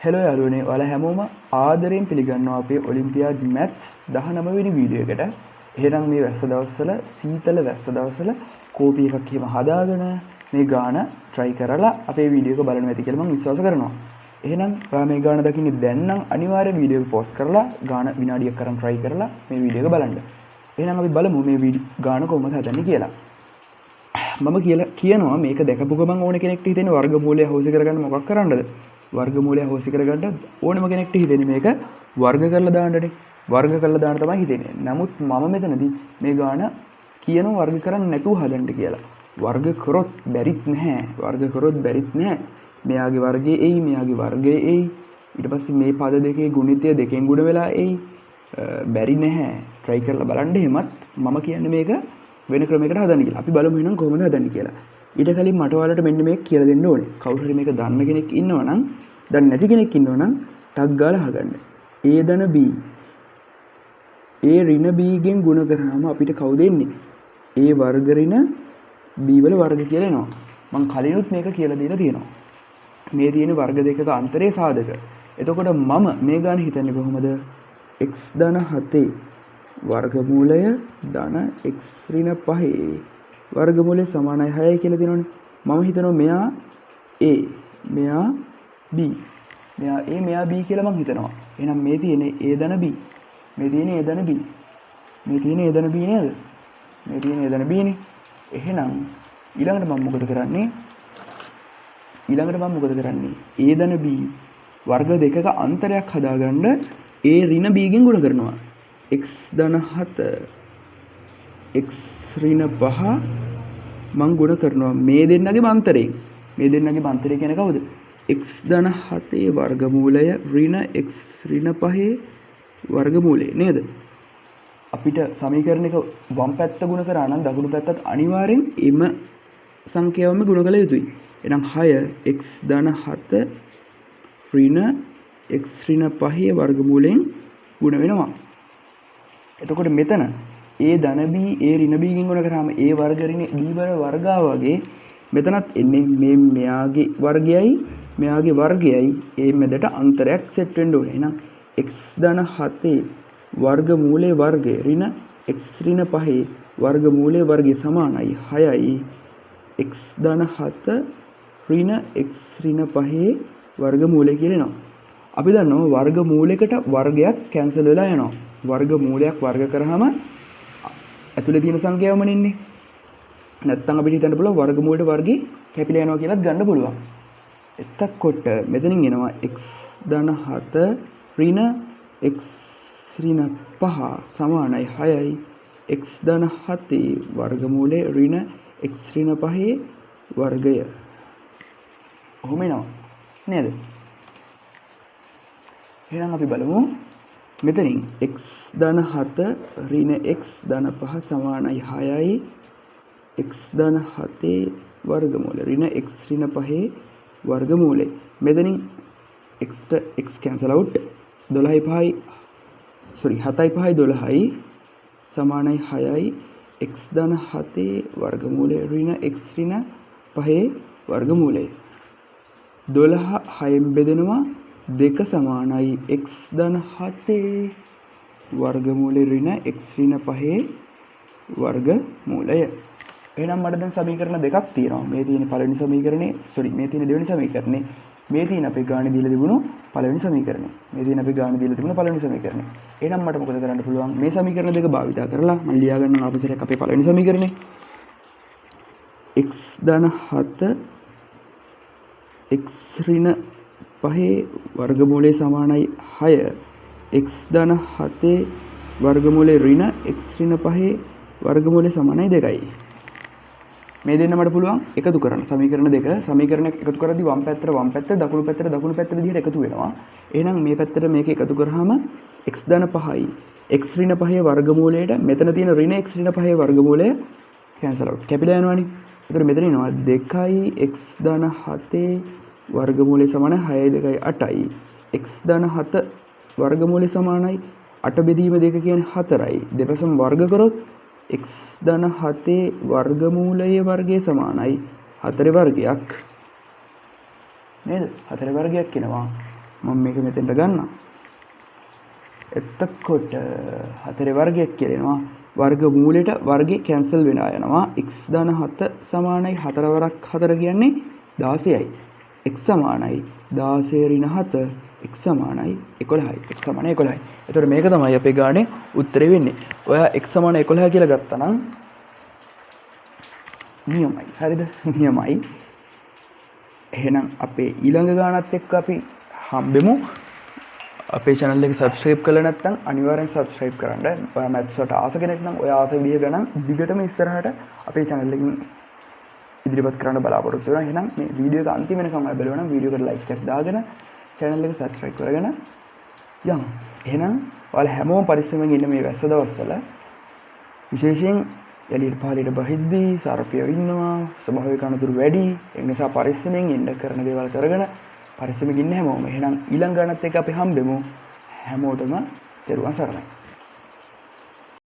Hello යාළුවනේ ඔයාලා හැමෝම ආදරයෙන් පිළිගන්නවා අපේ ඔලිම්පියාඩ් මැත්ස් 19 වෙනි වීඩියෝ එකට. එහෙනම් මේ වැස්ස දවස්වල සීතල වැස්ස දවස්වල කෝපි එකක් එහෙම හදාගෙන මේ ගාන try කරලා අපේ වීඩියෝ එක බලන්න ඇති කියලා මම විශ්වාස කරනවා. එහෙනම් ඔයා මේ ගාන දකින්නේ දැන් නම් අනිවාර්යෙන් වීඩියෝ එක පෝස් කරලා ගාන විනාඩියක් කරන් try කරලා මේ වීඩියෝ එක බලන්න. එහෙනම් අපි බලමු මේ ගාන කොහොමද හදන්නේ කියලා. මම කියනවා මේක දැකපු ගමන් ඕන කෙනෙක්ට හිතෙන්නේ වර්ගමූලය හොසි කරගන්න මොකක් කරන්නද? වර්ගමූලය හොසි කරගන්න ඕනම කෙනෙක්ට හිතෙන්නේ මේක වර්ග කරලා දාන්නනේ. වර්ග කරලා දාන්න තමයි හිතෙන්නේ. නමුත් මම මෙතනදී මේ ගාන කියනවා වර්ග කරන්න නැතුව හදන්න කියලා. වර්ග කරොත් බැරිත් නැහැ. වර්ග කරොත් බැරිත් නැහැ. මෙයාගේ වර්ගයේ එයි, මෙයාගේ වර්ගයේ එයි. ඊට පස්සේ මේ පද දෙකේ ගුණිතය දෙකෙන් ගුණ වෙලා එයි. බැරි නැහැ. try කරලා බලන්න එහෙමත් මම කියන්නේ මේක වෙන ක්‍රමයකට හදන්න කියලා. අපි බලමු එහෙනම් කොහොමද හදන්නේ කියලා. ඊට කලින් මට ඔයාලට මෙන්න මේක කියලා දෙන්න ඕනේ. කවුරු හරි මේක දන්න කෙනෙක් ඉන්නවා නම්, දන්නේ නැති කෙනෙක් ඉන්නවා නම් ටග් ගාලා අහගන්න. A ධන B. A ඍණ B ගෙන් ගුණ කරාම අපිට කවුද එන්නේ? A වර්ග ඍණ B වල වර්ග කියලා එනවා. මම කලිනුත් මේක කියලා දීලා තියෙනවා. මේ තියෙන වර්ග දෙකක අන්තරේ සාධක. එතකොට මම මේ ගාන හිතන්නේ කොහොමද? x ධන 7 වර්ගමූලය ධන x ඍණ 5 වර්ගමූලය සමානයි 6යි කියලා දෙනවනේ. මම හිතනවා මෙයා a, මෙයා b. මෙයා a, මෙයා b කියලා මම හිතනවා. එහෙනම් මේ තියෙන්නේ a ධන b. මේ තියෙන්නේ a ධන b. මේ තියෙන්නේ a ධන b නේද? මේ තියෙන්නේ a ධන b නේ. එහෙනම් ඊළඟට මම මොකද කරන්නේ? a ධන b වර්ග දෙකක අන්තරයක් හදාගන්න a ඍණ b ගෙන් ගුණ කරනවා. x ධන 7 x ඍණ 5 මං ගුණ කරනවා මේ දෙන්නගේ අන්තරයෙන්. මේ දෙන්නගේ අන්තරය කියන්නේ කවුද? x ධන 7 වර්ගමූලය ඍණ x ඍණ 5 වර්ගමූලය නේද? අපිට සමීකරණයක වම් පැත්ත ගුණ කරා නම් දකුණු පැත්තත් අනිවාර්යෙන් එම සංඛ්‍යාවම ගුණ කළ යුතුයි. එහෙනම් 6 x ධන 7 ඍණ x ඍණ 5 වර්ගමූලයෙන් ගුණ වෙනවා. එතකොට මෙතන a ධන b a ඍණ b ගෙන් ගුණ කරාම a වර්ග ඍණ b වල වර්ගා වගේ මෙතනත් එන්නේ මේ මෙයාගේ වර්ගයයි මෙයාගේ වර්ගයයි a මැදට අන්තරයක් සෙට් වෙන්න ඕනේ. එහෙනම් x ධන 7 වර්ගමූලයේ වර්ගය ඍණ x ඍණ 5 වර්ගමූලයේ වර්ගය සමානයි 6යි x ධන 7 ඍණ x ඍණ 5 වර්ගමූලය කියලා එනවා. අපි දන්නවා වර්ගමූලයකට වර්ගයක් කැන්සල් වෙලා යනවා. වර්ගමූලයක් වර්ග කරාම ඇතුලේ තියෙන සංඛ්‍යාවම ඉන්නේ. නැත්තම් අපිට හිතන්න පුළුවන් වර්ගමූලයට වර්ගේ කැපිලා යනවා කියලාත් ගන්න පුළුවන්. එතකොට මෙතනින් එනවා x ධන 7 ඍණ x ඍණ 5 සමානයි 6යි x ධන 7 වර්ගමූලයේ ඍණ x ඍණ 5 වර්ගය. ඔහොම එනවා නේද? එහෙනම් අපි බලමු මෙතනින් x ධන 7 ඍණ x ධන 5 සමානයි 6යි x ධන 7 වර්ගමූලය ඍණ x ඍණ 5 වර්ගමූලය. මෙතනින් x cancel out 7යි 5යි 12යි සමානයි 6යි x ධන 7 වර්ගමූලය ඍණ x ඍණ 5 වර්ගමූලය. 12 6ෙන් බෙදෙනවා 2 සමානයි x ධන 7 වර්ගමූලය ඍණ x ඍණ 5 වර්ගමූලය. එහෙනම් මට දැන් සමීකරණ දෙකක් තියෙනවා. මේ තියෙන පළවෙනි සමීකරණේ මේ තියෙන දෙවෙනි සමීකරණේ මේ තියෙන අපේ ගාණ දීලා තිබුණු පළවෙනි සමීකරණේ. මේ තියෙන අපේ ගාණ දීලා තිබුණු පළවෙනි සමීකරණේ. එහෙනම් මට මොකද කරන්න පුළුවන්? මේ සමීකරණ දෙක භාවිතා කරලා මම ලියා ගන්නවා අපසරයක් අපේ පළවෙනි සමීකරණේ. x ධන 7 x ඍණ 5 වර්ගමූලය සමානයි 6 x ධන 7 වර්ගමූලය ඍණ x ඍණ 5 වර්ගමූලය සමානයි 2යි. මේ දෙන්න මට පුළුවන් එකතු කරන්න. සමීකරණ දෙක සමීකරණයක් එකතු කරද්දී වම් පැත්ත දකුණු පැත්ත විදිහට එකතු වෙනවා. එහෙනම් මේ පැත්තට මේක එකතු කරාම x ධන 5යි x ඍණ 5 වර්ගමූලයට මෙතන තියෙන ඍණ x ඍණ 5 වර්ගමූලය කැන්සල් අවුට් කැපිලා යනවනේ. ඒතර මෙතන එනවා 2යි x ධන 7 වර්ගමූලය සමානයි 6යි 2යි 8යි x ධන 7 වර්ගමූලය සමානයි 8 බෙදීම 2 කියන්නේ 4යි. දෙපසම වර්ග කරොත් x ධන 7 වර්ගමූලයේ වර්ගය සමානයි 4 වර්ගයක් නේද? 4 වර්ගයක් එනවා. මම මේක මෙතෙන්ට ගන්නවා. එතකොට හතරේ වර්ගයක් කියලෙනවා. වර්ගමූලයට වර්ගය කැන්සල් වෙලා යනවා. x ධන 7 සමානයි 4 වරක් 4 කියන්නේ 16යි. x සමානයි 16 ඍණ 7 x සමානයි 11යි. x සමානයි 11යි. එතකොට මේක තමයි අපේ ගානේ උත්තරේ වෙන්නේ. ඔයා x සමාන 11 කියලා ගත්තා නම් නියමයි. හරිද? නියමයි. එහෙනම් අපේ ඊළඟ ගානත් එක්ක අපි හම්බෙමු. අපේ channel එක subscribe කරලා නැත්නම් අනිවාර්යෙන් subscribe කරන්න. ඔයා maths වලට ආස කෙනෙක් නම් ඔය ආස විදිය ගණන් දිගටම ඉස්සරහට අපේ channel එකකින් ඉදිරිපත් කරන්න බලාපොරොත්තු වෙනවා. එහෙනම් මේ වීඩියෝ එක අන්තිම වෙනකම් ඔයා බලනවා නම් වීඩියෝ එකට like එකක් දාගෙන channel එක subscribe කරගෙන යන්න. එහෙනම් ඔයාලා හැමෝම පරිස්සමෙන් ඉන්න මේ වැස්ස දවස්වල විශේෂයෙන් එළියට පහළට බහිද්දී සර්පයෝ ඉන්නවා, ස්වභාවික අනතුරු වැඩි. ඒ නිසා පරිස්සමෙන් ඉන්න කරන දේවල් කරගෙන පරිස්සමෙන් ඉන්න හැමෝම. එහෙනම් ඊළඟ ගණත් එක්ක අපි හම්බෙමු. හැමෝටම තෙරුවන් සරණයි.